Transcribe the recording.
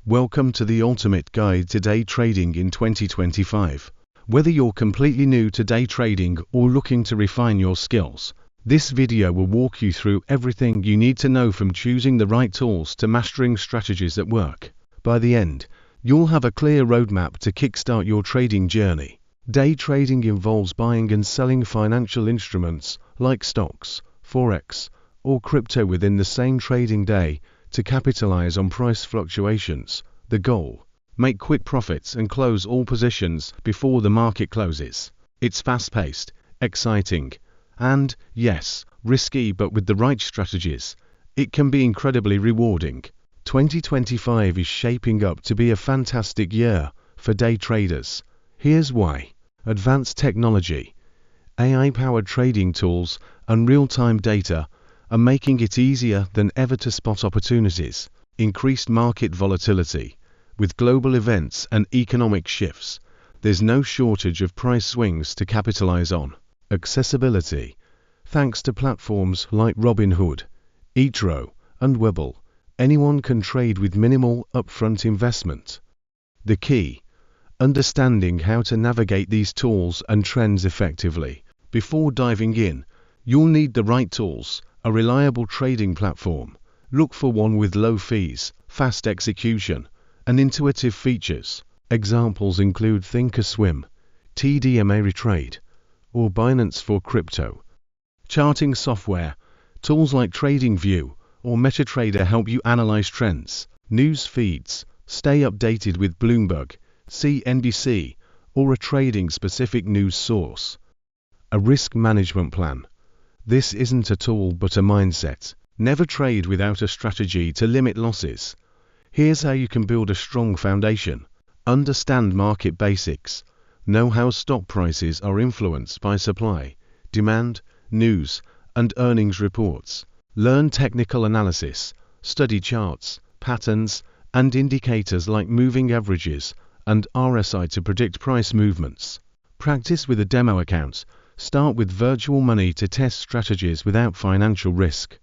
Welcome to the ultimate guide to day trading in 2025. Whether you're completely new to day trading or looking to refine your skills, this video will walk you through everything you need to know, from choosing the right tools to mastering strategies that work. By the end, you'll have a clear roadmap to kickstart your trading journey. Day trading involves buying and selling financial instruments like stocks, forex, or crypto within the same trading day to capitalize on price fluctuations. The goal: make quick profits and close all positions before the market closes. It's fast-paced, exciting, and, yes, risky, but with the right strategies, it can be incredibly rewarding. 2025 is shaping up to be a fantastic year for day traders. Here's why. Advanced technology, AI-powered trading tools, and real-time data are making it easier than ever to spot opportunities. Increased market volatility. With global events and economic shifts, there's no shortage of price swings to capitalize on. Accessibility. Thanks to platforms like Robinhood, eToro, and Webull, anyone can trade with minimal upfront investment. The key: understanding how to navigate these tools and trends effectively. Before diving in, you'll need the right tools, a reliable trading platform. Look for one with low fees, fast execution, and intuitive features. Examples include Thinkorswim, TD Ameritrade, or Binance for crypto. Charting software. Tools like TradingView or MetaTrader help you analyze trends. News feeds. Stay updated with Bloomberg, CNBC, or a trading-specific news source. A risk management plan. This isn't a tool but a mindset. Never trade without a strategy to limit losses. Here's how you can build a strong foundation. Understand market basics. Know how stock prices are influenced by supply, demand, news, and earnings reports. Learn technical analysis. Study charts, patterns, and indicators like moving averages and RSI to predict price movements. Practice with a demo account. Start with virtual money to test strategies without financial risk.